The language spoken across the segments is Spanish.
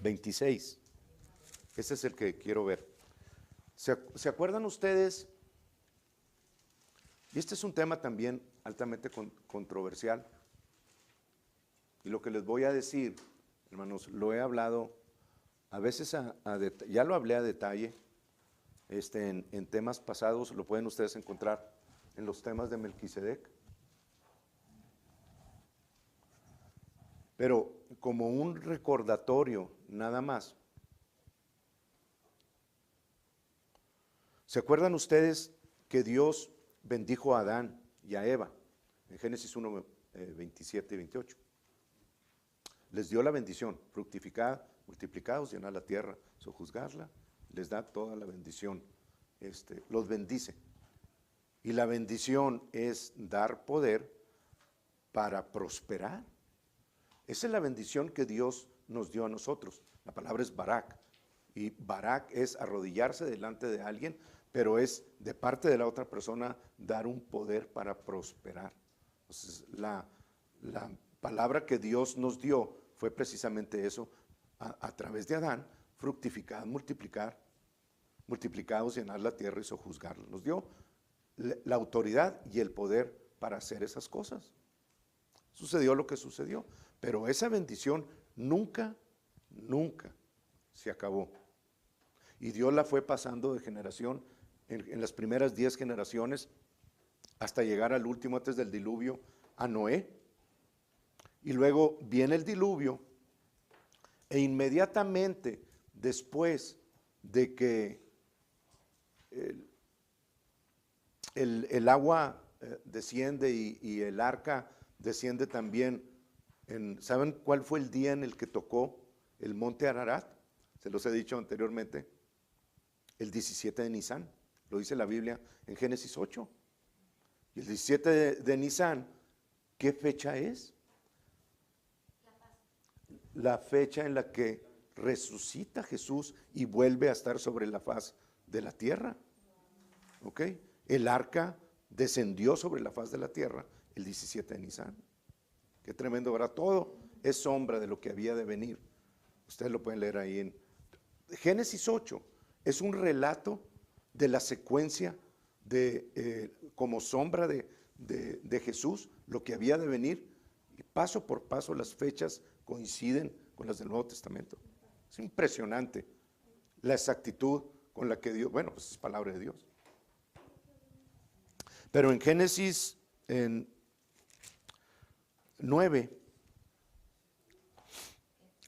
26. Ese es el que quiero ver. ¿Se acuerdan ustedes? Y este es un tema también altamente controversial. Y lo que les voy a decir, hermanos, lo he hablado a veces ya lo hablé a detalle en temas pasados, lo pueden ustedes encontrar en los temas de Melquisedec. Pero como un recordatorio nada más. ¿Se acuerdan ustedes que Dios bendijo a Adán y a Eva en Génesis 1, 27 y 28? Les dio la bendición: fructificad, multiplicados, llenad la tierra, sojuzgadla. Les da toda la bendición, los bendice. Y la bendición es dar poder para prosperar. Esa es la bendición que Dios nos dio a nosotros. La palabra es barak. Y barak es arrodillarse delante de alguien, pero es de parte de la otra persona dar un poder para prosperar. Entonces, la palabra que Dios nos dio fue precisamente eso, a través de Adán: fructificad, multiplicados, llenar la tierra y sojuzgarla. Nos dio la autoridad y el poder para hacer esas cosas. Sucedió lo que sucedió, pero esa bendición nunca se acabó. Y Dios la fue pasando de generación en las primeras 10 generaciones hasta llegar al último, antes del diluvio, a Noé. Y luego viene el diluvio, e inmediatamente después de que el agua desciende y el arca desciende también, ¿saben cuál fue el día en el que tocó el monte Ararat? Se los he dicho anteriormente: el 17 de Nisán. Lo dice la Biblia en Génesis 8. Y el 17 de Nisán, ¿qué fecha es? La fecha en la que resucita Jesús y vuelve a estar sobre la faz de la tierra. ¿Ok? El arca descendió sobre la faz de la tierra el 17 de Nisán. Qué tremendo, ¿verdad? Todo es sombra de lo que había de venir. Ustedes lo pueden leer ahí en Génesis 8. Es un relato de la secuencia como sombra de Jesús, lo que había de venir, y paso por paso las fechas coinciden con las del Nuevo Testamento. Es impresionante la exactitud con la que Dios, bueno, pues es palabra de Dios. Pero en Génesis 9,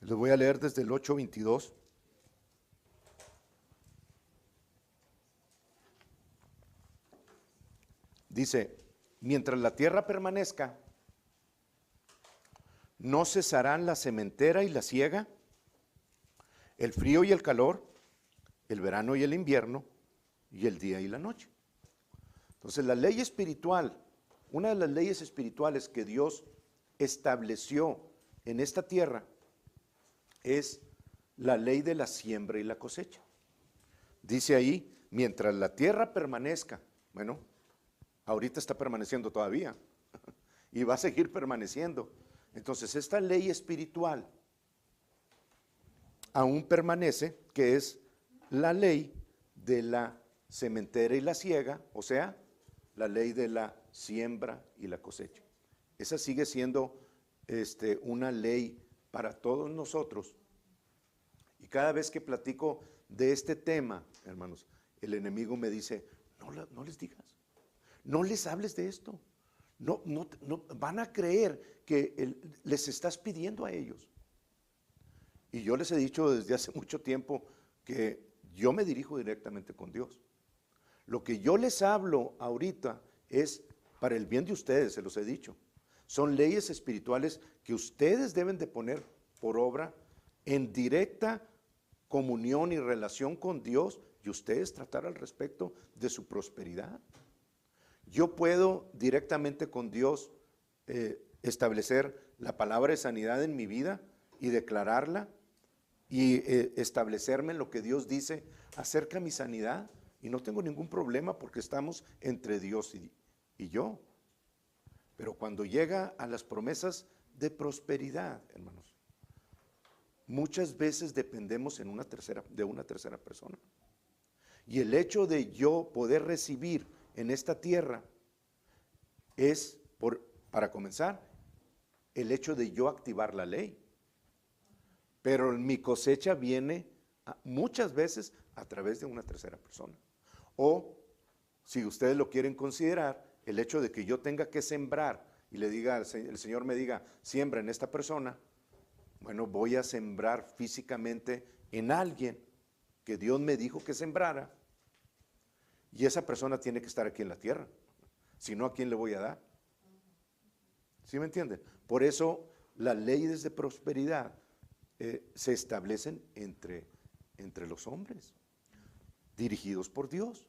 les voy a leer desde el 8:22. Dice: mientras la tierra permanezca, no cesarán la sementera y la siega, el frío y el calor, el verano y el invierno, y el día y la noche. Entonces, la ley espiritual, una de las leyes espirituales que Dios estableció en esta tierra, es la ley de la siembra y la cosecha. Dice ahí: mientras la tierra permanezca. Bueno, ahorita está permaneciendo todavía y va a seguir permaneciendo. Entonces, esta ley espiritual aún permanece, que es la ley de la sementera y la siega, o sea, la ley de la siembra y la cosecha. Esa sigue siendo una ley para todos nosotros. Y cada vez que platico de este tema, hermanos, el enemigo me dice: no les digas, no les hables de esto. No, van a creer que les estás pidiendo a ellos. Y yo les he dicho desde hace mucho tiempo que yo me dirijo directamente con Dios. Lo que yo les hablo ahorita es para el bien de ustedes, se los he dicho. Son leyes espirituales que ustedes deben de poner por obra en directa comunión y relación con Dios, y ustedes tratar al respecto de su prosperidad. Yo puedo directamente con Dios establecer la palabra de sanidad en mi vida y declararla y establecerme en lo que Dios dice acerca de mi sanidad, y no tengo ningún problema porque estamos entre Dios y yo. Pero cuando llega a las promesas de prosperidad, hermanos, muchas veces dependemos de una tercera persona. Y el hecho de yo poder recibir en esta tierra es, para comenzar, el hecho de yo activar la ley. Pero mi cosecha viene muchas veces a través de una tercera persona. O, si ustedes lo quieren considerar, el hecho de que yo tenga que sembrar y le diga, el Señor me diga, siembra en esta persona, bueno, voy a sembrar físicamente en alguien que Dios me dijo que sembrara, y esa persona tiene que estar aquí en la tierra, si no, ¿a quién le voy a dar? ¿Sí me entienden? Por eso las leyes de prosperidad se establecen entre los hombres, dirigidos por Dios.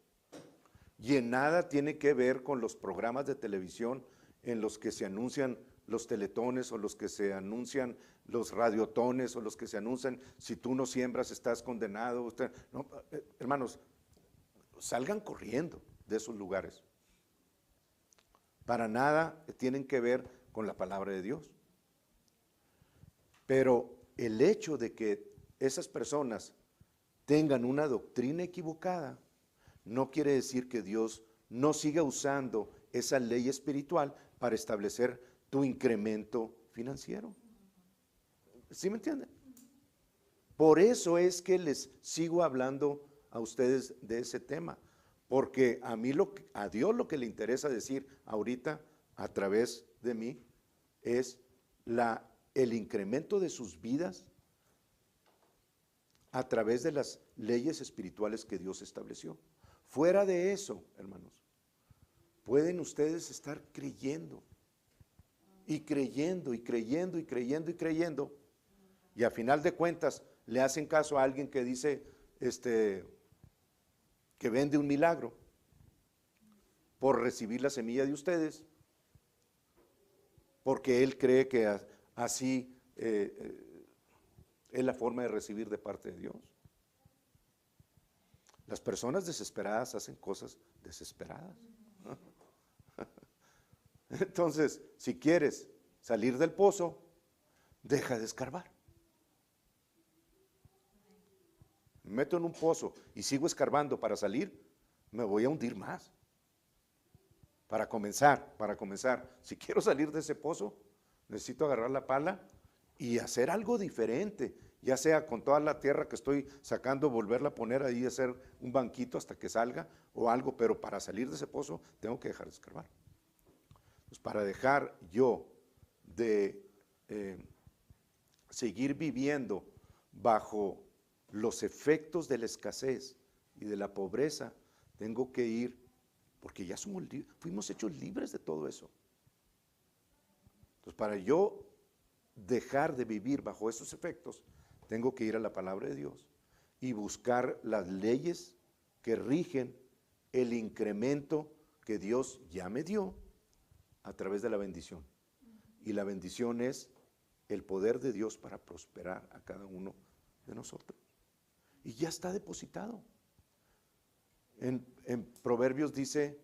Y en nada tiene que ver con los programas de televisión en los que se anuncian los teletones, o los que se anuncian los radiotones, o los que se anuncian, si tú no siembras estás condenado. No, hermanos, salgan corriendo de esos lugares. Para nada tienen que ver con la palabra de Dios. Pero el hecho de que esas personas tengan una doctrina equivocada no quiere decir que Dios no siga usando esa ley espiritual para establecer tu incremento financiero. ¿Sí me entienden? Por eso es que les sigo hablando a ustedes de ese tema, porque a Dios lo que le interesa decir ahorita a través de mí es el incremento de sus vidas a través de las leyes espirituales que Dios estableció. Fuera de eso, hermanos, pueden ustedes estar creyendo y creyendo y creyendo y creyendo y creyendo, y a final de cuentas le hacen caso a alguien que dice que vende un milagro por recibir la semilla de ustedes, porque él cree que así es la forma de recibir de parte de Dios. Las personas desesperadas hacen cosas desesperadas. Entonces, si quieres salir del pozo, deja de escarbar. Me meto en un pozo y sigo escarbando para salir, me voy a hundir más. Para comenzar, si quiero salir de ese pozo, necesito agarrar la pala y hacer algo diferente, ya sea con toda la tierra que estoy sacando, volverla a poner ahí, hacer un banquito hasta que salga o algo, pero para salir de ese pozo tengo que dejar de escarbar. Pues para dejar yo de seguir viviendo bajo los efectos de la escasez y de la pobreza, tengo que ir, porque ya fuimos hechos libres de todo eso. Entonces, para yo dejar de vivir bajo esos efectos, tengo que ir a la palabra de Dios y buscar las leyes que rigen el incremento que Dios ya me dio a través de la bendición. Y la bendición es el poder de Dios para prosperar a cada uno de nosotros. Y ya está depositado. En Proverbios dice,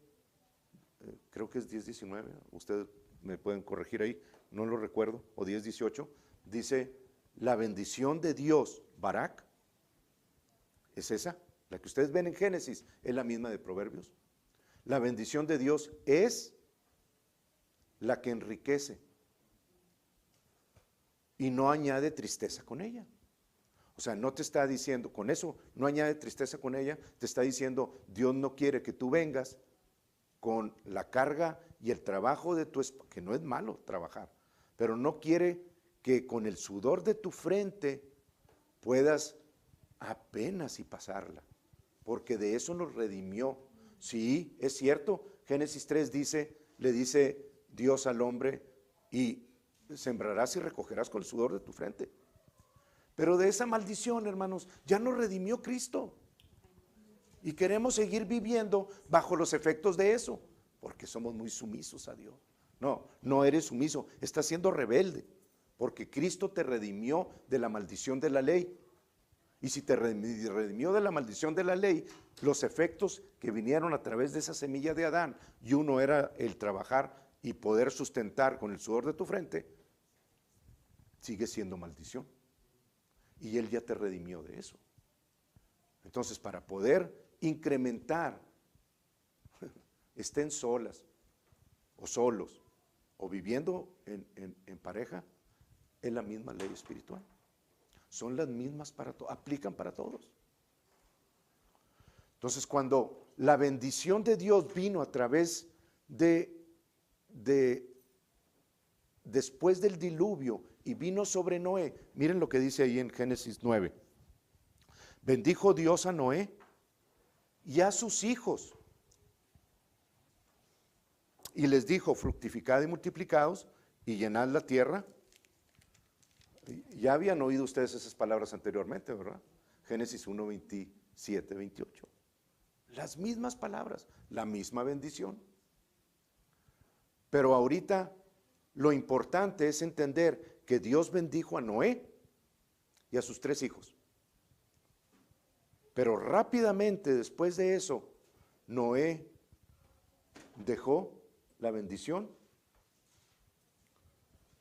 creo que es 10:19, ustedes me pueden corregir ahí, no lo recuerdo, o 10:18, dice, la bendición de Dios, Barak, es esa, la que ustedes ven en Génesis, es la misma de Proverbios. La bendición de Dios es la que enriquece y no añade tristeza con ella. O sea, no te está diciendo, con eso no añade tristeza con ella, te está diciendo, Dios no quiere que tú vengas con la carga y el trabajo de tu esposa, que no es malo trabajar, pero no quiere que con el sudor de tu frente puedas apenas y pasarla, porque de eso nos redimió. Sí, es cierto, Génesis 3 le dice Dios al hombre, y sembrarás y recogerás con el sudor de tu frente. Pero de esa maldición, hermanos, ya nos redimió Cristo. Y queremos seguir viviendo bajo los efectos de eso, porque somos muy sumisos a Dios. No, no eres sumiso, estás siendo rebelde, porque Cristo te redimió de la maldición de la ley. Y si te redimió de la maldición de la ley, los efectos que vinieron a través de esa semilla de Adán, y uno era el trabajar y poder sustentar con el sudor de tu frente, sigue siendo maldición. y Él ya te redimió de eso. Entonces, para poder incrementar, estén solas o solos o viviendo en pareja, es la misma ley espiritual. Son las mismas para todos, aplican para todos. Entonces, cuando la bendición de Dios vino a través después del diluvio y vino sobre Noé, miren lo que dice ahí en Génesis 9. Bendijo Dios a Noé y a sus hijos y les dijo: fructificad y multiplicaos y llenad la tierra. Ya habían oído ustedes esas palabras anteriormente, ¿verdad? Génesis 1, 27, 28. Las mismas palabras, la misma bendición. Pero ahorita lo importante es entender que Dios bendijo a Noé y a sus 3 hijos. Pero rápidamente después de eso, Noé dejó la bendición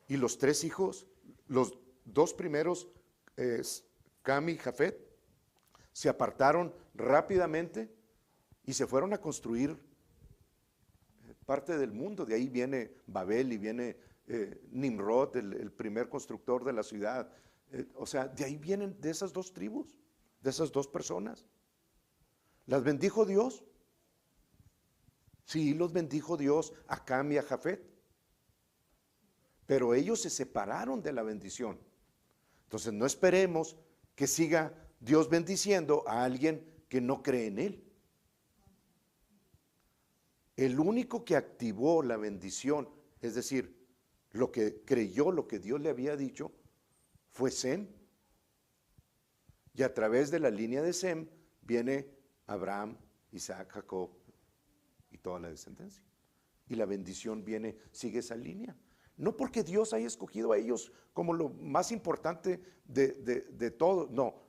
y los 3 hijos, los 2 primeros, Cam y Jafet, se apartaron rápidamente y se fueron a construir parte del mundo. De ahí viene Babel y viene Nimrod, el primer constructor de la ciudad. O sea, de ahí vienen, de esas 2 tribus, de esas 2 personas. ¿Las bendijo Dios? Sí, los bendijo Dios a Cam y a Jafet. Pero ellos se separaron de la bendición. Entonces no esperemos que siga Dios bendiciendo a alguien que no cree en Él. El único que activó la bendición, es decir, lo que creyó, lo que Dios le había dicho, fue Sem. Y a través de la línea de Sem viene Abraham, Isaac, Jacob y toda la descendencia. Y la bendición viene, sigue esa línea. No porque Dios haya escogido a ellos como lo más importante de todo, no.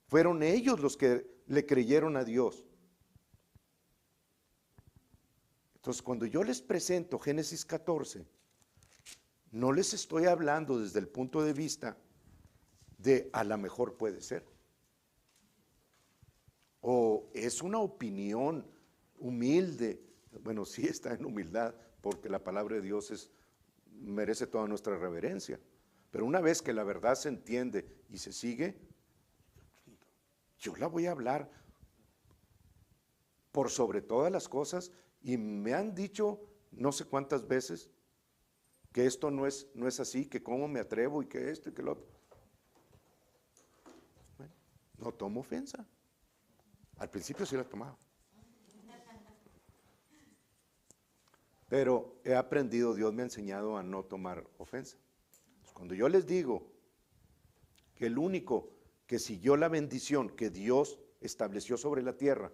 Fueron ellos los que le creyeron a Dios. Entonces, cuando yo les presento Génesis 14, no les estoy hablando desde el punto de vista de a lo mejor puede ser. O es una opinión humilde. Bueno, sí está en humildad, porque la palabra de Dios merece toda nuestra reverencia. Pero una vez que la verdad se entiende y se sigue, yo la voy a hablar por sobre todas las cosas. Y me han dicho no sé cuántas veces que esto no es así, que cómo me atrevo y que esto y que lo otro. Bueno, no tomo ofensa. Al principio sí la tomaba. Pero he aprendido, Dios me ha enseñado a no tomar ofensa. Cuando yo les digo que el único que siguió la bendición que Dios estableció sobre la tierra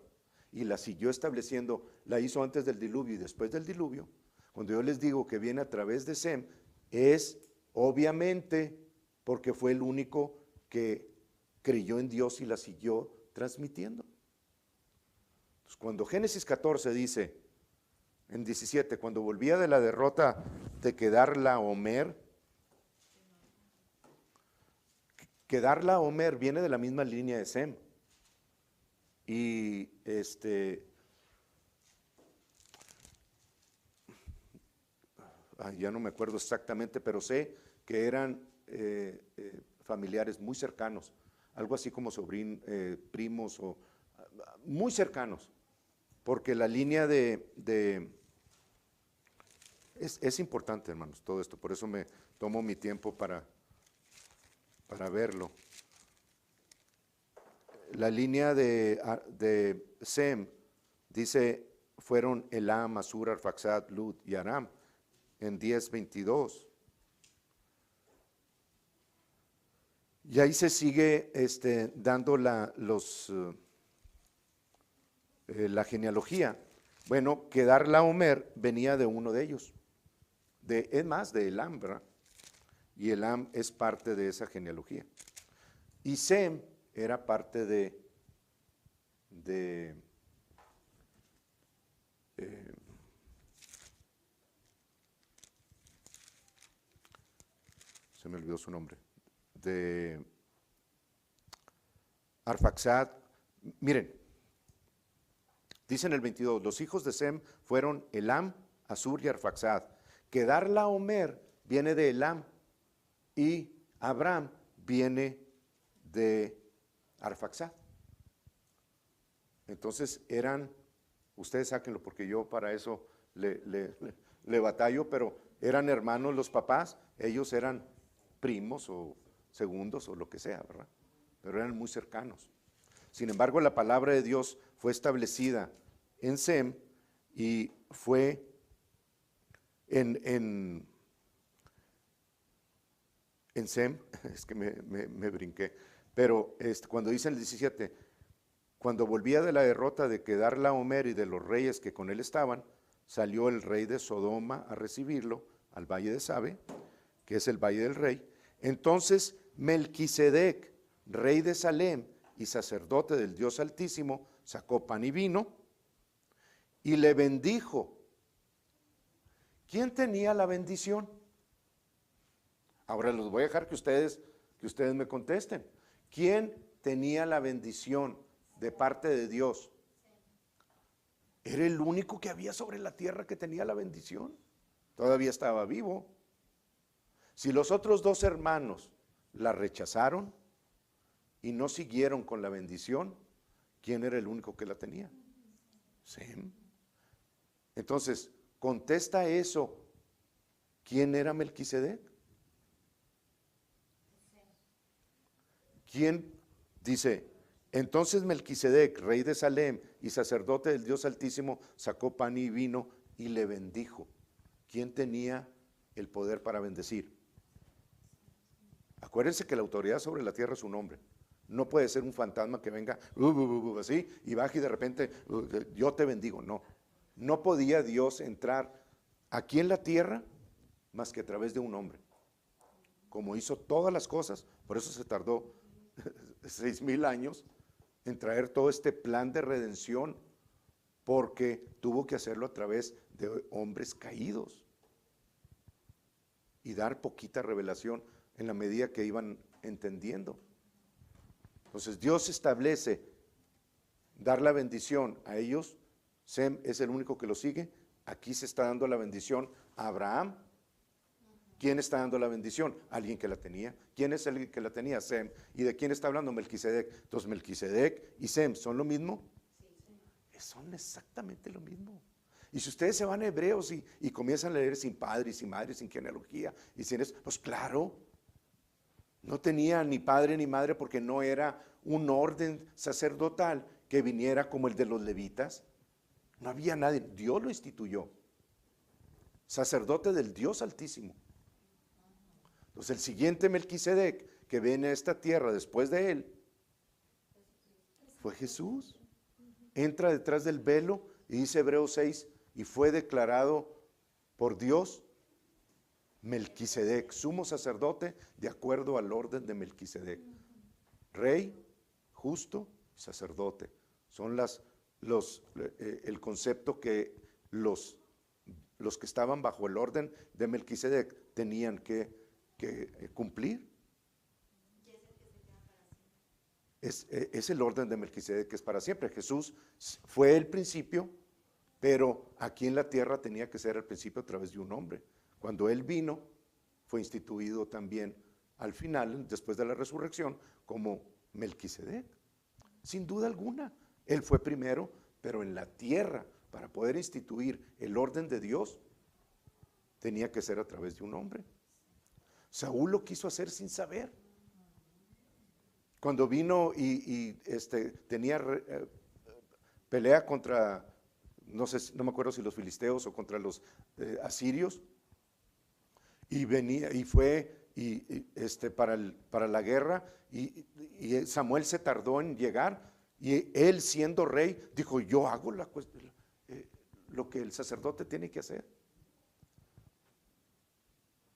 y la siguió estableciendo, la hizo antes del diluvio y después del diluvio, cuando yo les digo que viene a través de Sem, es obviamente porque fue el único que creyó en Dios y la siguió transmitiendo. Entonces, cuando Génesis 14 dice, en 17, cuando volvía de la derrota de Quedarlaomer, Quedarlaomer viene de la misma línea de Sem. Y ya no me acuerdo exactamente, pero sé que eran familiares muy cercanos, algo así como primos o muy cercanos, porque la línea es importante, hermanos, todo esto, por eso me tomo mi tiempo para verlo. La línea de Sem dice, fueron Elam, Asur, Arfaxad, Lud y Aram en 10:22. Y ahí se sigue dando la genealogía. Bueno, Quedarlaomer venía de uno de ellos, es más, de Elam, ¿verdad? Y Elam es parte de esa genealogía. Y Sem era parte se me olvidó su nombre, Arfaxad. Miren, dice en el 22, los hijos de Sem fueron Elam, Asur y Arfaxad. Kedar-laomer viene de Elam y Abraham viene de Arfaxad. Entonces eran, ustedes sáquenlo porque yo para eso le batallo, pero eran hermanos los papás, ellos eran primos o segundos o lo que sea, ¿verdad? Pero eran muy cercanos. Sin embargo, la palabra de Dios fue establecida en Sem y fue en Sem, es que me brinqué, pero cuando dice en el 17, cuando volvía de la derrota de Kedar-laomer y de los reyes que con él estaban, salió el rey de Sodoma a recibirlo al valle de Sabe, que es el valle del rey. Entonces Melquisedec, rey de Salem y sacerdote del Dios Altísimo, sacó pan y vino y le bendijo. ¿Quién tenía la bendición? Ahora los voy a dejar que ustedes me contesten. ¿Quién tenía la bendición de parte de Dios? Era el único que había sobre la tierra que tenía la bendición. Todavía estaba vivo. Si los otros dos hermanos la rechazaron y no siguieron con la bendición, ¿quién era el único que la tenía? Sem. Entonces, contesta eso. ¿Quién era Melquisedec? ¿Quién? Dice, entonces Melquisedec, rey de Salem y sacerdote del Dios Altísimo, sacó pan y vino y le bendijo. ¿Quién tenía el poder para bendecir? Acuérdense que la autoridad sobre la tierra es un hombre. No puede ser un fantasma que venga así y baje y de repente yo te bendigo. No, no podía Dios entrar aquí en la tierra más que a través de un hombre. Como hizo todas las cosas, por eso se tardó 6,000 años en traer todo este plan de redención, porque tuvo que hacerlo a través de hombres caídos y dar poquita revelación en la medida que iban entendiendo. Entonces Dios establece dar la bendición a ellos. Sem es el único que lo sigue. Aquí se está dando la bendición a Abraham. ¿Quién está dando la bendición? Alguien que la tenía. ¿Quién es el que la tenía? Sem. ¿Y de quién está hablando? Melquisedec. Entonces Melquisedec y Sem, ¿son lo mismo? Sí. Son exactamente lo mismo. Y si ustedes se van a Hebreos y comienzan a leer sin padre y sin madre, sin genealogía y sin eso, pues claro, no tenía ni padre ni madre porque no era un orden sacerdotal que viniera como el de los levitas. No había nadie, Dios lo instituyó. Sacerdote del Dios Altísimo. Entonces el siguiente Melquisedec que viene a esta tierra después de él fue Jesús. Entra detrás del velo y dice Hebreos 6, y fue declarado por Dios Melquisedec, sumo sacerdote de acuerdo al orden de Melquisedec. Rey, justo, sacerdote. Son el concepto que los que estaban bajo el orden de Melquisedec tenían que cumplir. Es el orden de Melquisedec que es para siempre. Jesús fue el principio, pero aquí en la tierra tenía que ser el principio a través de un hombre. Cuando Él vino, fue instituido también al final, después de la resurrección, como Melquisedec. Sin duda alguna, Él fue primero, pero en la tierra, para poder instituir el orden de Dios, tenía que ser a través de un hombre. Saúl lo quiso hacer sin saber. Cuando vino y tenía pelea contra, no me acuerdo si los filisteos o contra los asirios, y venía y fue para la guerra, y Samuel se tardó en llegar, y él siendo rey dijo, yo hago lo que el sacerdote tiene que hacer.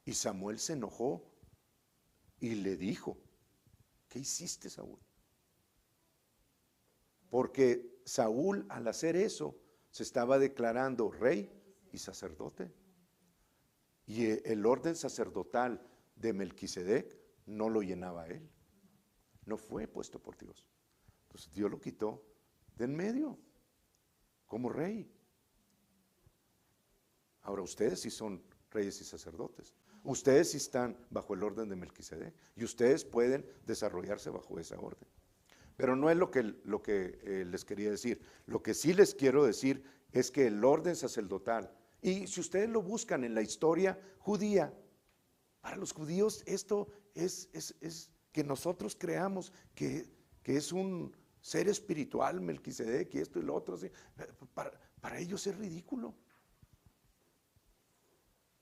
Y Samuel se enojó y le dijo, ¿qué hiciste, Saúl? Porque Saúl, al hacer eso, se estaba declarando rey y sacerdote. Y el orden sacerdotal de Melquisedec no lo llenaba él. No fue puesto por Dios. Entonces Dios lo quitó de en medio como rey. Ahora ustedes sí son reyes y sacerdotes. Ustedes sí están bajo el orden de Melquisedec y ustedes pueden desarrollarse bajo esa orden. Pero no es lo que les quería decir. Lo que sí les quiero decir es que el orden sacerdotal, y si ustedes lo buscan en la historia judía, para los judíos esto es que nosotros creamos que es un ser espiritual, Melquisedec, y esto y lo otro. ¿Sí? Para ellos es ridículo.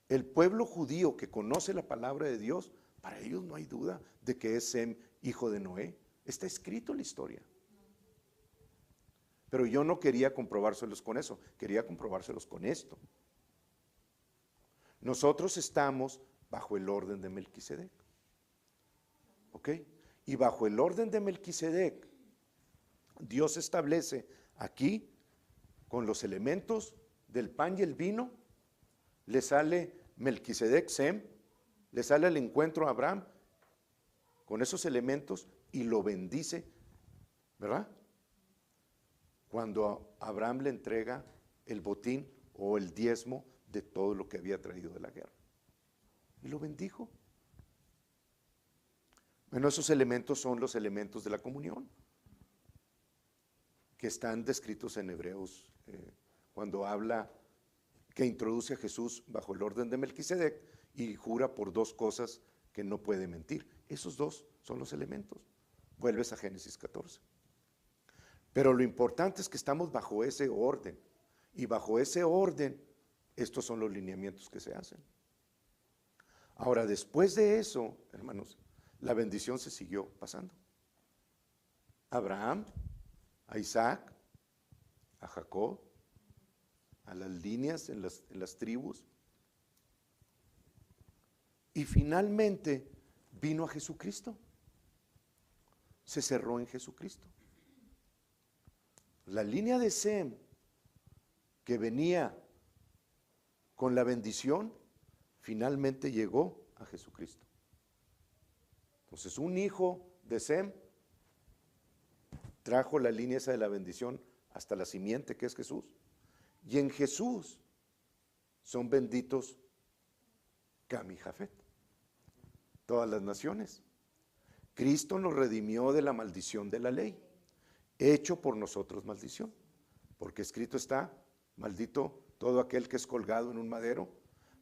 El pueblo judío que conoce la palabra de Dios, para ellos no hay duda de que es Sem, hijo de Noé. Está escrito en la historia. Pero yo no quería comprobárselos con eso, quería comprobárselos con esto. Nosotros estamos bajo el orden de Melquisedec. ¿Ok? Y bajo el orden de Melquisedec, Dios establece aquí, con los elementos del pan y el vino, le sale Melquisedec, Sem, le sale al encuentro a Abraham con esos elementos y lo bendice, ¿verdad? Cuando Abraham le entrega el botín o el diezmo de todo lo que había traído de la guerra. Y lo bendijo. Bueno, esos elementos son los elementos de la comunión, que están descritos en Hebreos, cuando habla que introduce a Jesús bajo el orden de Melquisedec y jura por dos cosas que no puede mentir. Esos dos son los elementos. Vuelves a Génesis 14. Pero lo importante es que estamos bajo ese orden. Y bajo ese orden, estos son los lineamientos que se hacen. Ahora, después de eso, hermanos, la bendición se siguió pasando. A Abraham, a Isaac, a Jacob, a las líneas en las tribus. Y finalmente vino a Jesucristo. Se cerró en Jesucristo. La línea de Sem, que venía con la bendición, finalmente llegó a Jesucristo. Entonces, un hijo de Sem trajo la línea esa de la bendición hasta la simiente que es Jesús. Y en Jesús son benditos Cam y Jafet, todas las naciones. Cristo nos redimió de la maldición de la ley, hecho por nosotros maldición, porque escrito está: maldito todo aquel que es colgado en un madero,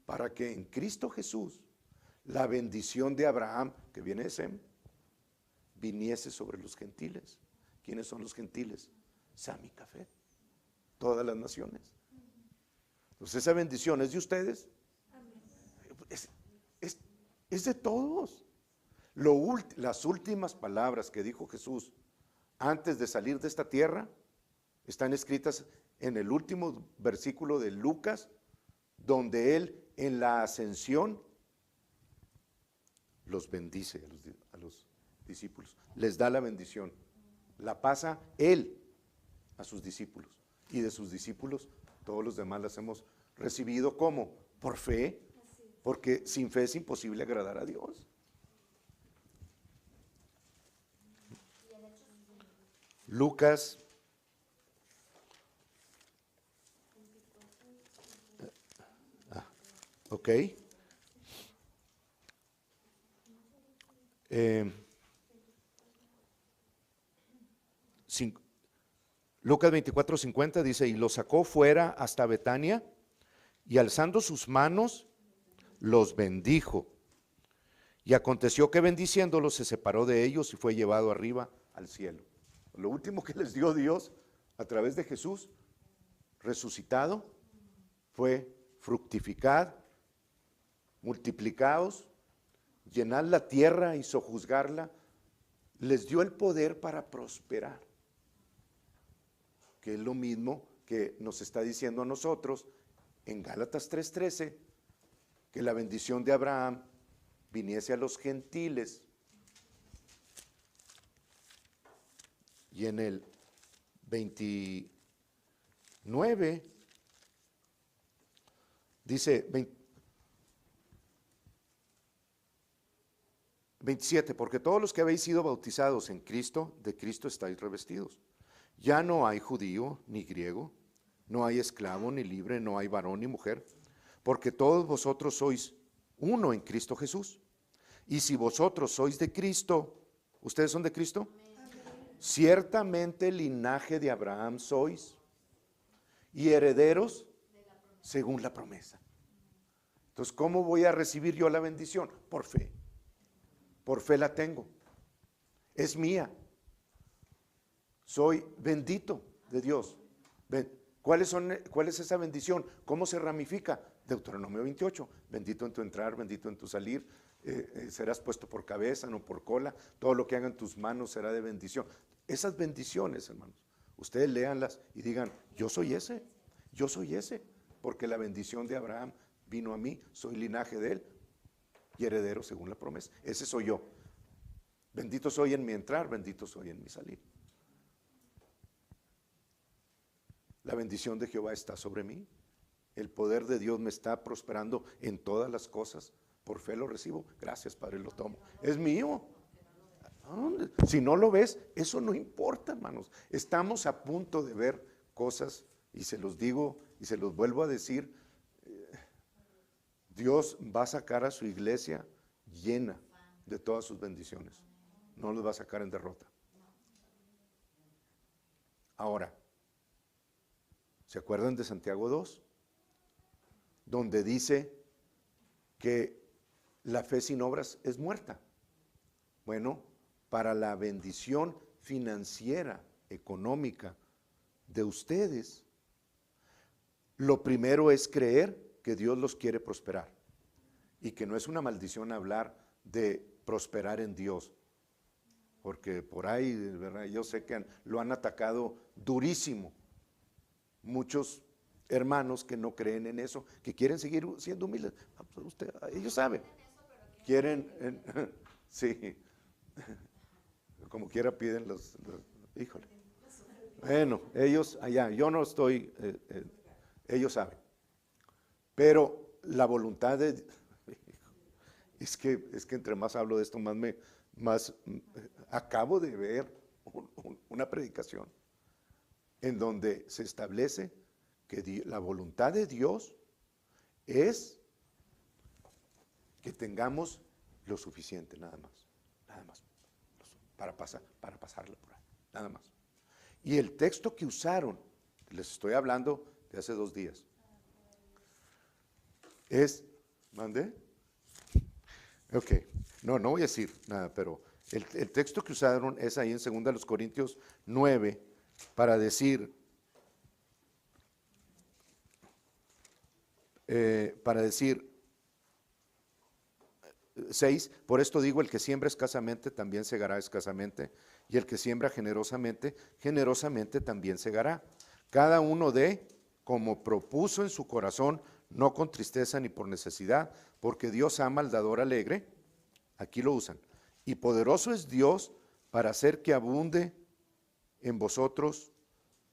para que en Cristo Jesús la bendición de Abraham, que viene de Sem, viniese sobre los gentiles. ¿Quiénes son los gentiles? Sam y Jafet, todas las naciones. Entonces esa bendición es de ustedes, es de todos. Las últimas palabras que dijo Jesús antes de salir de esta tierra están escritas en el último versículo de Lucas, donde él en la ascensión los bendice a los discípulos, les da la bendición, la pasa él a sus discípulos, y de sus discípulos todos los demás las hemos recibido. ¿Cómo? Por fe, porque sin fe es imposible agradar a Dios. Lucas ok. Lucas 24:50 dice: y los sacó fuera hasta Betania, y alzando sus manos los bendijo. Y aconteció que bendiciéndolos se separó de ellos y fue llevado arriba al cielo. Lo último que les dio Dios a través de Jesús resucitado fue: fructificad, multiplicaos, llenad la tierra y sojuzgarla. Les dio el poder para prosperar, que es lo mismo que nos está diciendo a nosotros en Gálatas 3:13, que la bendición de Abraham viniese a los gentiles. Y en el 29 dice, 27, porque todos los que habéis sido bautizados en Cristo, de Cristo estáis revestidos. Ya no hay judío ni griego, no hay esclavo ni libre, no hay varón ni mujer, porque todos vosotros sois uno en Cristo Jesús. Y si vosotros sois de Cristo, ¿ustedes son de Cristo? Ciertamente linaje de Abraham sois y herederos según la promesa. Entonces, ¿cómo voy a recibir yo la bendición? Por fe. Por fe la tengo. Es mía. Soy bendito de Dios. ¿Cuál es esa bendición? ¿Cómo se ramifica? Deuteronomio 28. Bendito en tu entrar, bendito en tu salir. Serás puesto por cabeza, no por cola. Todo lo que hagan tus manos será de bendición. Esas bendiciones, hermanos, ustedes léanlas y digan, yo soy ese, porque la bendición de Abraham vino a mí, soy linaje de él y heredero según la promesa. Ese soy yo. Bendito soy en mi entrar, bendito soy en mi salir. La bendición de Jehová está sobre mí. El poder de Dios me está prosperando en todas las cosas. Por fe lo recibo. Gracias, Padre, lo tomo. Es mío. Si no lo ves, eso no importa, hermanos. Estamos a punto de ver cosas, y se los digo y se los vuelvo a decir. Dios va a sacar a su iglesia llena de todas sus bendiciones. No los va a sacar en derrota. Ahora, ¿se acuerdan de Santiago 2? Donde dice que la fe sin obras es muerta. Bueno, para la bendición financiera, económica de ustedes, lo primero es creer que Dios los quiere prosperar y que no es una maldición hablar de prosperar en Dios, porque por ahí, ¿verdad? Yo sé que lo han atacado durísimo muchos hermanos que no creen en eso, que quieren seguir siendo humildes. Ellos saben, quieren, sí, como quiera piden híjole. Bueno, ellos allá, yo no estoy, ellos saben. Pero la voluntad de es que entre más hablo de esto, más acabo de ver una predicación en donde se establece que la voluntad de Dios es que tengamos lo suficiente, nada más, para pasarla por ahí, nada más. Y el texto que usaron, les estoy hablando de hace 2 días, ¿mandé? Ok, no voy a decir nada, pero el texto que usaron es ahí en 2 Corintios 9, para decir, 6, por esto digo, el que siembra escasamente también segará escasamente, y el que siembra generosamente, generosamente también segará. Cada uno dé como propuso en su corazón, no con tristeza ni por necesidad, porque Dios ama al dador alegre. Aquí lo usan. Y poderoso es Dios para hacer que abunde en vosotros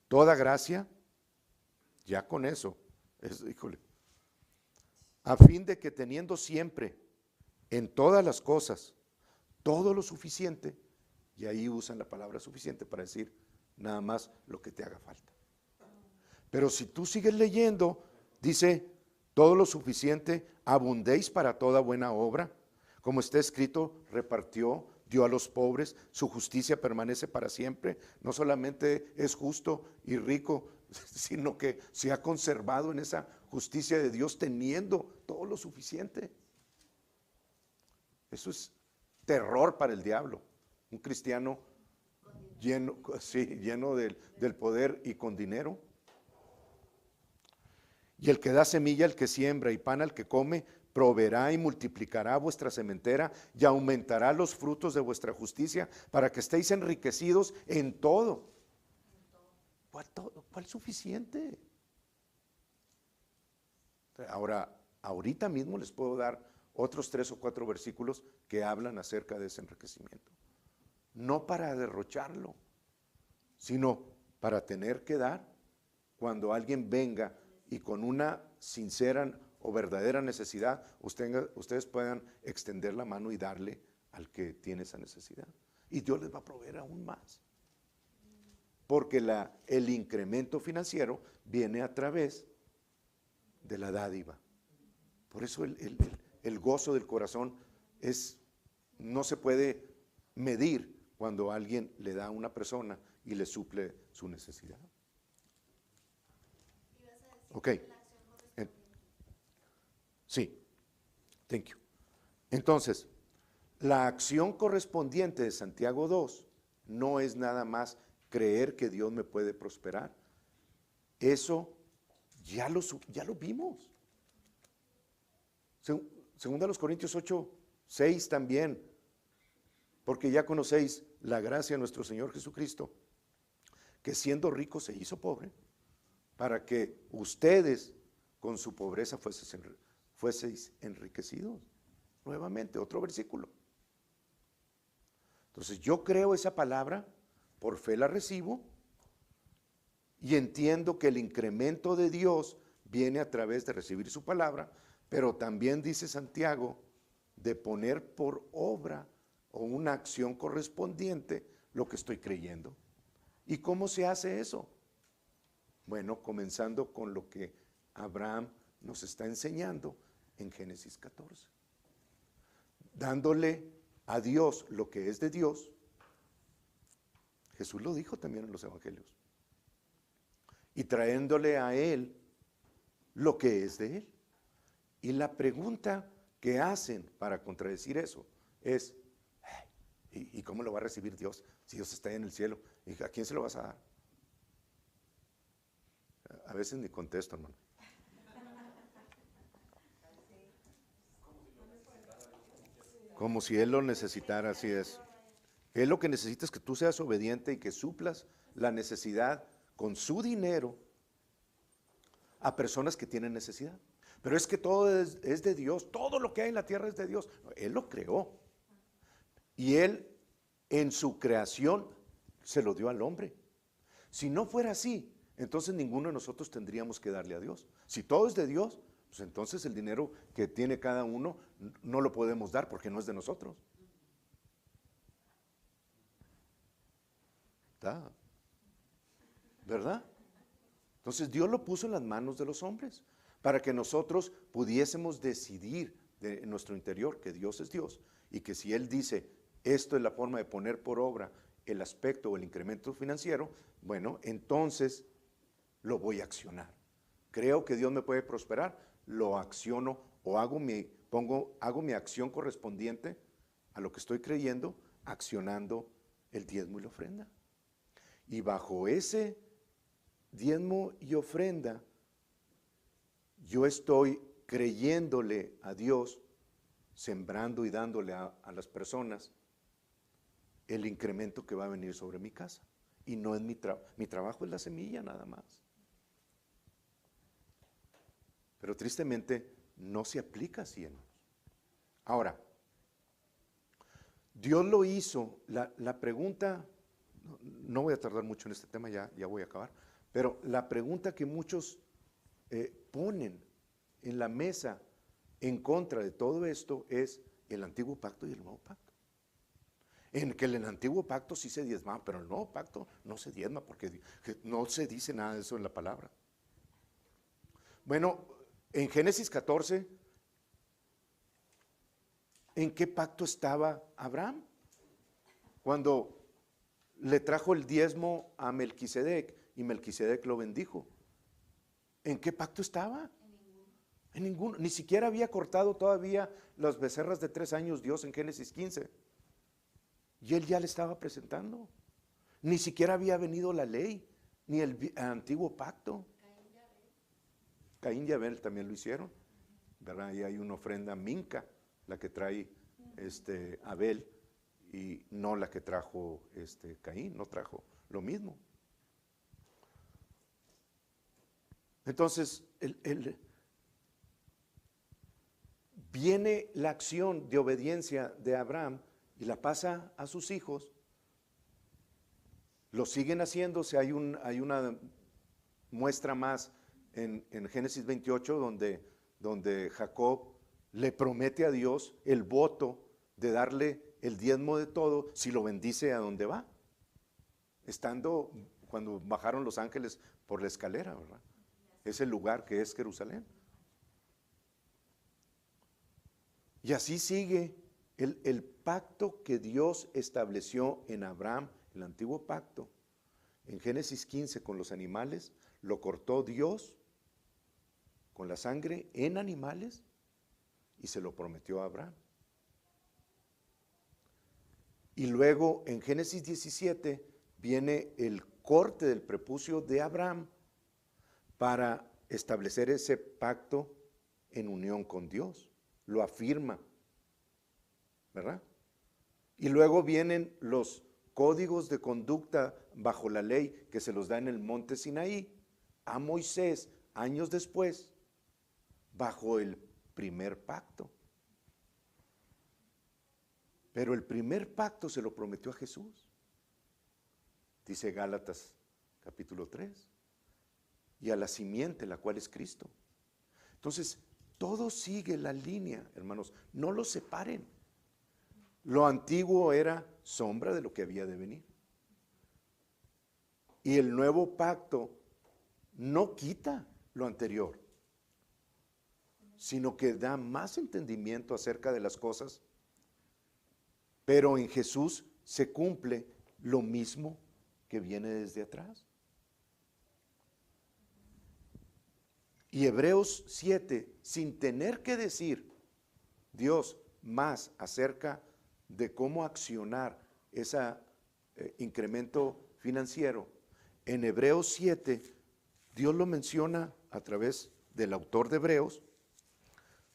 toda gracia. Ya con eso, híjole, a fin de que teniendo siempre en todas las cosas todo lo suficiente, y ahí usan la palabra suficiente para decir nada más lo que te haga falta. Pero si tú sigues leyendo, dice, todo lo suficiente, abundéis para toda buena obra, como está escrito, repartió, dio a los pobres, su justicia permanece para siempre. No solamente es justo y rico, sino que se ha conservado en esa justicia de Dios teniendo todo lo suficiente. Eso es terror para el diablo. Un cristiano lleno del poder y con dinero. Y el que da semilla al que siembra y pan al que come, proveerá y multiplicará vuestra sementera y aumentará los frutos de vuestra justicia, para que estéis enriquecidos en todo. ¿Cuál suficiente? Ahora, ahorita mismo les puedo dar otros 3 o 4 versículos que hablan acerca de ese enriquecimiento. No para derrocharlo, sino para tener que dar cuando alguien venga y con una sincera o verdadera necesidad, ustedes puedan extender la mano y darle al que tiene esa necesidad. Y Dios les va a proveer aún más. Porque el incremento financiero viene a través de la dádiva. Por eso el gozo del corazón no se puede medir cuando alguien le da a una persona y le suple su necesidad. Ok. Sí. Thank you. Entonces, la acción correspondiente de Santiago 2 no es nada más creer que Dios me puede prosperar. Eso ya lo vimos. Segunda a los Corintios 8:6 también. Porque ya conocéis la gracia de nuestro Señor Jesucristo, que siendo rico se hizo pobre, para que ustedes con su pobreza fueseis enriquecidos. Nuevamente, otro versículo. Entonces yo creo esa palabra, por fe la recibo, y entiendo que el incremento de Dios viene a través de recibir su palabra, pero también dice Santiago, de poner por obra o una acción correspondiente lo que estoy creyendo. ¿Y cómo se hace eso? Bueno, comenzando con lo que Abraham nos está enseñando en Génesis 14. Dándole a Dios lo que es de Dios. Jesús lo dijo también en los evangelios. Y trayéndole a Él lo que es de Él. Y la pregunta que hacen para contradecir eso es, ¿y cómo lo va a recibir Dios si Dios está en el cielo? ¿Y a quién se lo vas a dar? A veces ni contesto, hermano. Como si Él lo necesitara, así es. Él lo que necesita es que tú seas obediente y que suplas la necesidad con su dinero a personas que tienen necesidad. Pero es que todo es de Dios, todo lo que hay en la tierra es de Dios. Él lo creó. Y Él en su creación se lo dio al hombre. Si no fuera así, entonces ninguno de nosotros tendríamos que darle a Dios. Si todo es de Dios, pues entonces el dinero que tiene cada uno no lo podemos dar porque no es de nosotros. ¿Verdad? Entonces Dios lo puso en las manos de los hombres para que nosotros pudiésemos decidir en nuestro interior que Dios es Dios y que si Él dice, esto es la forma de poner por obra el aspecto o el incremento financiero, bueno, entonces lo voy a accionar. Creo que Dios me puede prosperar, lo acciono o hago mi acción correspondiente a lo que estoy creyendo, accionando el diezmo y la ofrenda. Y bajo ese diezmo y ofrenda, yo estoy creyéndole a Dios, sembrando y dándole a las personas el incremento que va a venir sobre mi casa. Y no es mi trabajo, es la semilla nada más. Pero tristemente no se aplica así, hermanos. Ahora, Dios lo hizo, la pregunta, no voy a tardar mucho en este tema, ya voy a acabar, pero la pregunta que muchos ponen en la mesa en contra de todo esto es el antiguo pacto y el nuevo pacto. En que en el antiguo pacto sí se diezmaba, pero en el nuevo pacto no se diezma porque no se dice nada de eso en la palabra. Bueno, en Génesis 14, ¿en qué pacto estaba Abraham? Cuando le trajo el diezmo a Melquisedec y Melquisedec lo bendijo. ¿En qué pacto estaba? En ninguno. Ni siquiera había cortado todavía las becerras de 3 años Dios en Génesis 15. Y él ya le estaba presentando. Ni siquiera había venido la ley, ni el antiguo pacto. Caín y Abel también lo hicieron, ¿verdad? Y hay una ofrenda minca, la que trae Abel, y no la que trajo Caín, no trajo lo mismo. Entonces, viene la acción de obediencia de Abraham y la pasa a sus hijos. Lo siguen haciéndose, hay una muestra más en Génesis 28 donde Jacob le promete a Dios el voto de darle el diezmo de todo si lo bendice a donde va? Estando cuando bajaron los ángeles por la escalera, ¿verdad? Ese lugar que es Jerusalén. Y así sigue el pacto que Dios estableció en Abraham, el antiguo pacto. En Génesis 15 con los animales, lo cortó Dios con la sangre en animales y se lo prometió a Abraham. Y luego en Génesis 17 viene el corte del prepucio de Abraham para establecer ese pacto en unión con Dios. Lo afirma, ¿verdad? Y luego vienen los códigos de conducta bajo la ley que se los da en el monte Sinaí a Moisés años después, bajo el primer pacto. Pero el primer pacto se lo prometió a Jesús. Dice Gálatas capítulo 3. Y a la simiente, la cual es Cristo. Entonces, todo sigue la línea, hermanos. No lo separen. Lo antiguo era sombra de lo que había de venir. Y el nuevo pacto no quita lo anterior, sino que da más entendimiento acerca de las cosas. Pero en Jesús se cumple lo mismo que viene desde atrás. Y Hebreos 7, sin tener que decir Dios más acerca de cómo accionar ese incremento financiero, en Hebreos 7, Dios lo menciona a través del autor de Hebreos,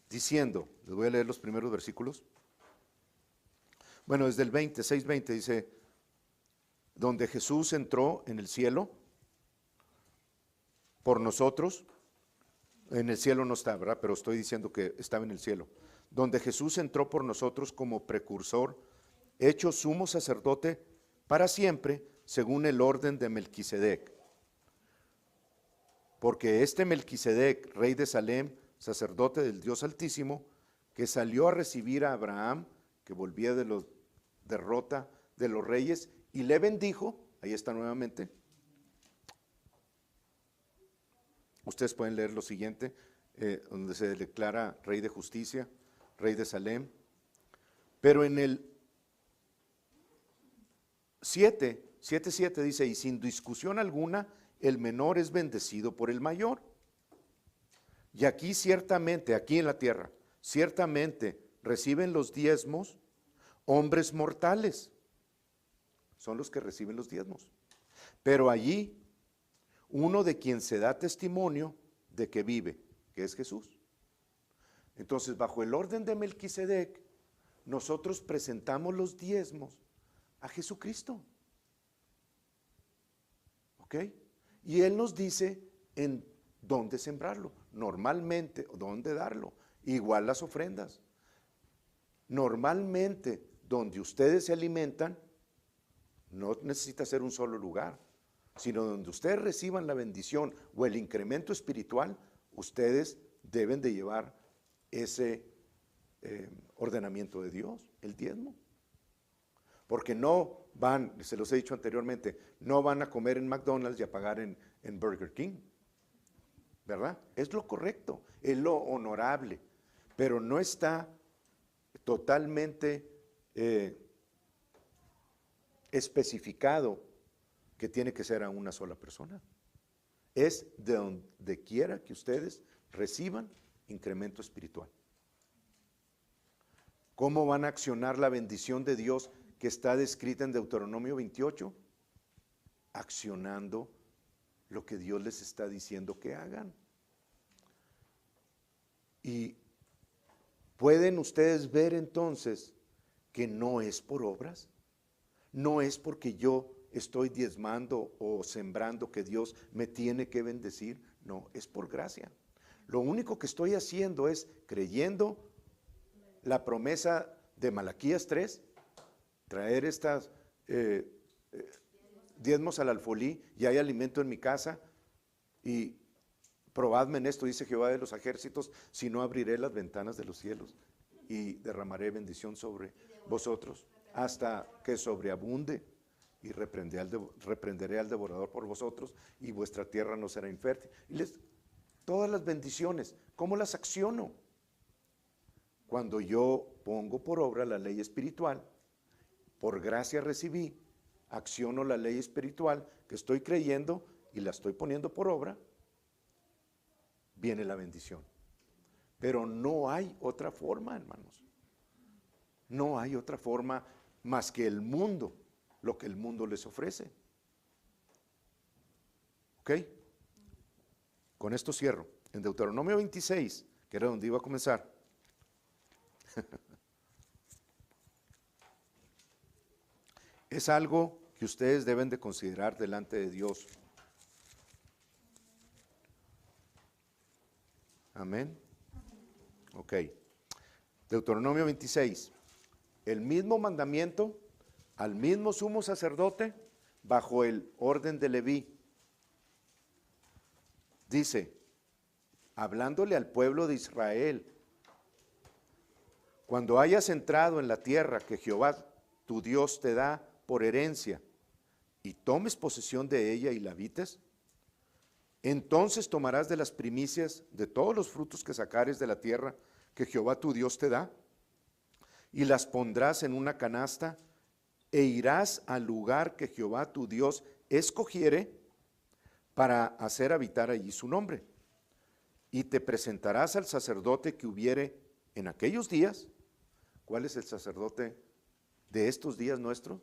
diciendo, les voy a leer los primeros versículos. Bueno, desde el 20, 6:20 dice, donde Jesús entró en el cielo por nosotros. En el cielo no está, ¿verdad? Pero estoy diciendo que estaba en el cielo. Donde Jesús entró por nosotros como precursor, hecho sumo sacerdote para siempre, según el orden de Melquisedec. Porque este Melquisedec, rey de Salem, sacerdote del Dios Altísimo, que salió a recibir a Abraham, que volvía de la derrota de los reyes, y le bendijo, ahí está nuevamente. Ustedes pueden leer lo siguiente, donde se declara rey de justicia, rey de Salem. Pero en el 7:7 dice, y sin discusión alguna, el menor es bendecido por el mayor. Y aquí ciertamente, aquí en la tierra, ciertamente reciben los diezmos hombres mortales. Son los que reciben los diezmos. Pero allí, uno de quien se da testimonio de que vive, que es Jesús. Entonces, bajo el orden de Melquisedec, nosotros presentamos los diezmos a Jesucristo. ¿Ok? Y Él nos dice en dónde sembrarlo, normalmente, o dónde darlo. Igual las ofrendas. Normalmente, donde ustedes se alimentan, no necesita ser un solo lugar, sino donde ustedes reciban la bendición o el incremento espiritual, ustedes deben de llevar ese ordenamiento de Dios, el diezmo. Porque no van, se los he dicho anteriormente, no van a comer en McDonald's y a pagar en Burger King, ¿verdad? Es lo correcto, es lo honorable, pero no está totalmente especificado que tiene que ser a una sola persona. Es de donde quiera que ustedes reciban incremento espiritual. ¿Cómo van a accionar la bendición de Dios que está descrita en Deuteronomio 28? Accionando lo que Dios les está diciendo que hagan. Y pueden ustedes ver entonces que no es por obras, no es porque yo estoy diezmando o sembrando que Dios me tiene que bendecir, no, es por gracia. Lo único que estoy haciendo es creyendo la promesa de Malaquías 3, traer estas diezmos al alfolí y hay alimento en mi casa y probadme en esto, dice Jehová de los ejércitos, si no abriré las ventanas de los cielos y derramaré bendición sobre vosotros. hasta que sobreabunde, y reprenderé al devorador por vosotros, y vuestra tierra no será infértil. Todas las bendiciones, ¿cómo las acciono? Cuando yo pongo por obra la ley espiritual, por gracia recibí, acciono la ley espiritual que estoy creyendo y la estoy poniendo por obra, viene la bendición. Pero no hay otra forma, hermanos. No hay otra forma más que el mundo, lo que el mundo les ofrece. ¿Ok? Con esto cierro. En Deuteronomio 26, que era donde iba a comenzar. Es algo que ustedes deben de considerar delante de Dios. Amén. Ok. Deuteronomio 26. El mismo mandamiento al mismo sumo sacerdote bajo el orden de Leví. Dice, hablándole al pueblo de Israel, cuando hayas entrado en la tierra que Jehová tu Dios te da por herencia y tomes posesión de ella y la habites, entonces tomarás de las primicias de todos los frutos que sacares de la tierra que Jehová tu Dios te da y las pondrás en una canasta e irás al lugar que Jehová tu Dios escogiere para hacer habitar allí su nombre. Y te presentarás al sacerdote que hubiere en aquellos días. ¿Cuál es el sacerdote de estos días nuestros?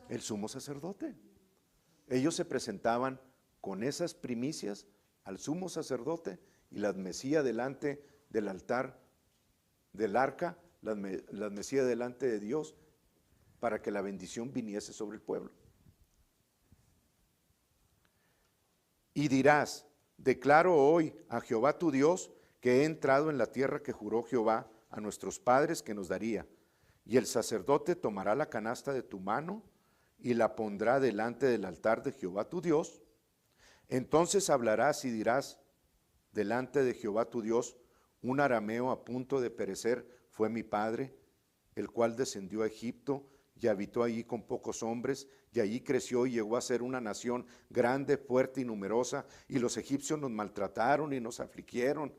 El sumo sacerdote. Ellos se presentaban con esas primicias al sumo sacerdote y las mecía delante del altar del arca, las mecía delante de Dios para que la bendición viniese sobre el pueblo. Y dirás, declaro hoy a Jehová tu Dios que he entrado en la tierra que juró Jehová a nuestros padres que nos daría. Y el sacerdote tomará la canasta de tu mano y la pondrá delante del altar de Jehová tu Dios. Entonces hablarás y dirás delante de Jehová tu Dios, un arameo a punto de perecer fue mi padre, el cual descendió a Egipto y habitó allí con pocos hombres, y allí creció y llegó a ser una nación grande, fuerte y numerosa, y los egipcios nos maltrataron y nos afligieron,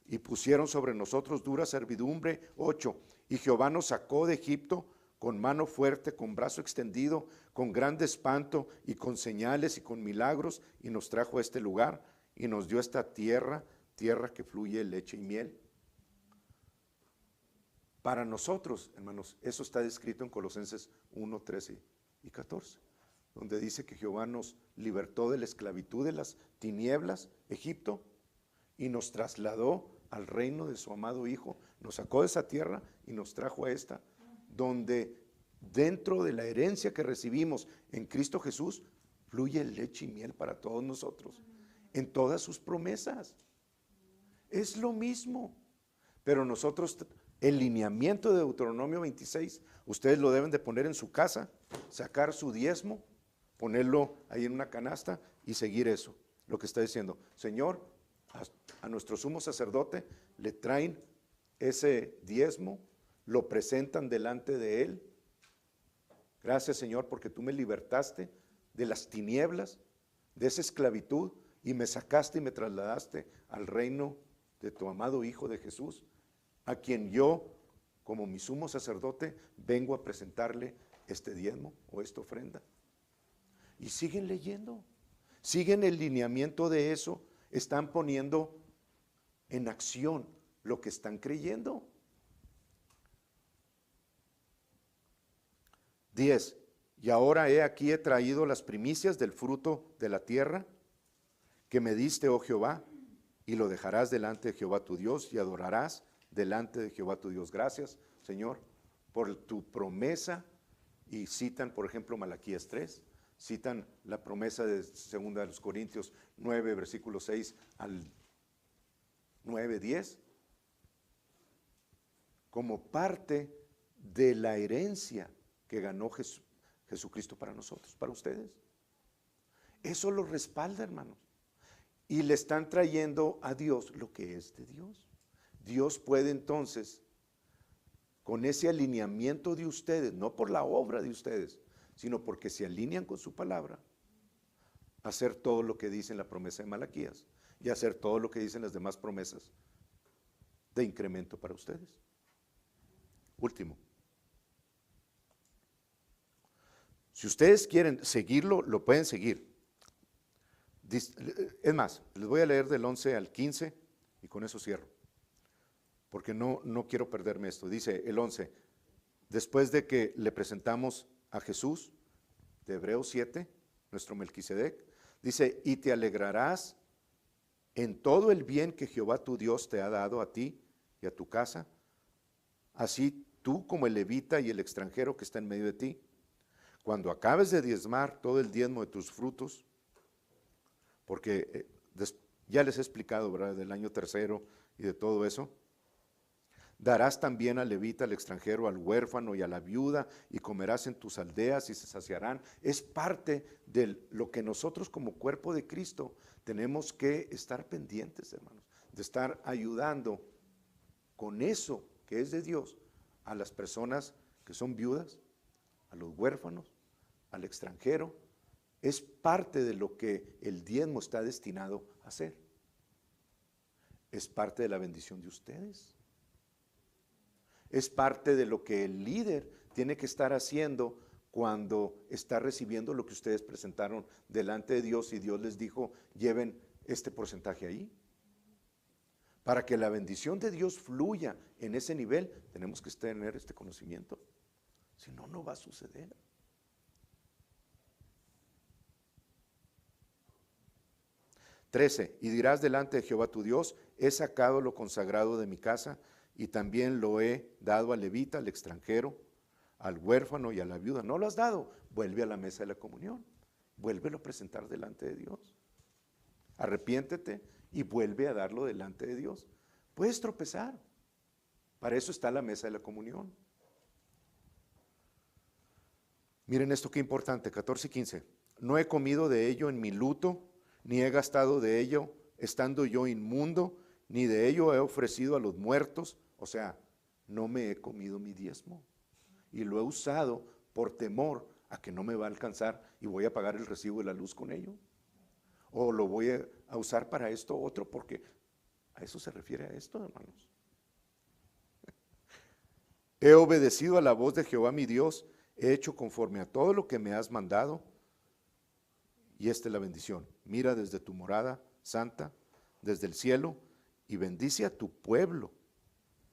y pusieron sobre nosotros dura servidumbre. 8. Y Jehová nos sacó de Egipto con mano fuerte, con brazo extendido, con grande espanto, y con señales y con milagros, y nos trajo a este lugar, y nos dio esta tierra, tierra que fluye leche y miel. Para nosotros, hermanos, eso está descrito en Colosenses 1, 13 y 14, donde dice que Jehová nos libertó de la esclavitud de las tinieblas, Egipto, y nos trasladó al reino de su amado Hijo. Nos sacó de esa tierra y nos trajo a esta, donde dentro de la herencia que recibimos en Cristo Jesús, fluye leche y miel para todos nosotros, en todas sus promesas. Es lo mismo, pero nosotros, el lineamiento de Deuteronomio 26, ustedes lo deben de poner en su casa, sacar su diezmo, ponerlo ahí en una canasta y seguir eso, lo que está diciendo. Señor, a nuestro sumo sacerdote le traen ese diezmo, lo presentan delante de él. Gracias, Señor, porque tú me libertaste de las tinieblas, de esa esclavitud, y me sacaste y me trasladaste al reino de tu amado Hijo de Jesús, a quien yo, como mi sumo sacerdote, vengo a presentarle este diezmo o esta ofrenda. Y siguen leyendo, siguen el lineamiento de eso, están poniendo en acción lo que están creyendo. 10. Y ahora he aquí he traído las primicias del fruto de la tierra que me diste, oh Jehová, y lo dejarás delante de Jehová tu Dios y adorarás delante de Jehová tu Dios. Gracias, Señor, por tu promesa. Y citan, por ejemplo, Malaquías 3, citan la promesa de 2 Corintios 9, versículo 6 al 9, 10, como parte de la herencia que ganó Jesucristo para nosotros, para ustedes. Eso lo respalda, hermanos. Y le están trayendo a Dios lo que es de Dios. Dios puede entonces con ese alineamiento de ustedes, no por la obra de ustedes, sino porque se alinean con su palabra, hacer todo lo que dice en la promesa de Malaquías y hacer todo lo que dicen las demás promesas de incremento para ustedes. Último. Si ustedes quieren seguirlo, lo pueden seguir. Es más, les voy a leer del 11 al 15 y con eso cierro, porque no quiero perderme esto. Dice el 11, después de que le presentamos a Jesús, de Hebreos 7, nuestro Melquisedec, dice, y te alegrarás en todo el bien que Jehová tu Dios te ha dado a ti y a tu casa, así tú como el levita y el extranjero que está en medio de ti. Cuando acabes de diezmar todo el diezmo de tus frutos, porque ya les he explicado, ¿verdad?, del año tercero y de todo eso, darás también al levita, al extranjero, al huérfano y a la viuda, y comerás en tus aldeas y se saciarán. Es parte de lo que nosotros como cuerpo de Cristo tenemos que estar pendientes, hermanos, de estar ayudando con eso que es de Dios a las personas que son viudas, a los huérfanos, al extranjero. Es parte de lo que el diezmo está destinado a hacer. Es parte de la bendición de ustedes. Es parte de lo que el líder tiene que estar haciendo cuando está recibiendo lo que ustedes presentaron delante de Dios y Dios les dijo, lleven este porcentaje ahí. Para que la bendición de Dios fluya en ese nivel, tenemos que tener este conocimiento. Si no, no va a suceder. Y dirás delante de Jehová tu Dios, he sacado lo consagrado de mi casa y también lo he dado al levita, al extranjero, al huérfano y a la viuda. No lo has dado, vuelve a la mesa de la comunión, vuélvelo a presentar delante de Dios. Arrepiéntete y vuelve a darlo delante de Dios. Puedes tropezar, para eso está la mesa de la comunión. Miren esto qué importante, 14 y 15. No he comido de ello en mi luto, ni he gastado de ello estando yo inmundo, ni de ello he ofrecido a los muertos. O sea, no me he comido mi diezmo y lo he usado por temor a que no me va a alcanzar y voy a pagar el recibo de la luz con ello. O lo voy a usar para esto otro, porque a eso se refiere a esto, hermanos. He obedecido a la voz de Jehová mi Dios, he hecho conforme a todo lo que me has mandado. Y esta es la bendición. Mira desde tu morada santa, desde el cielo, y bendice a tu pueblo,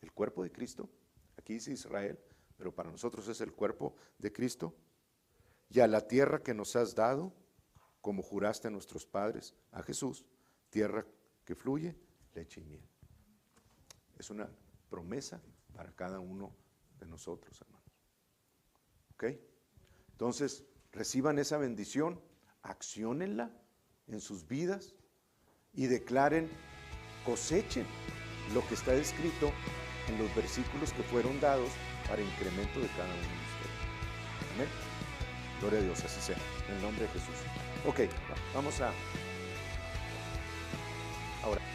el cuerpo de Cristo. Aquí dice Israel, pero para nosotros es el cuerpo de Cristo. Y a la tierra que nos has dado, como juraste a nuestros padres, a Jesús, tierra que fluye leche y miel. Es una promesa para cada uno de nosotros, hermanos. ¿Ok? Entonces, reciban esa bendición, acciónenla en sus vidas y declaren, cosechen lo que está escrito en los versículos que fueron dados para incremento de cada uno de ustedes. Amén. Gloria a Dios, así sea, en el nombre de Jesús. Ok, vamos a ahora.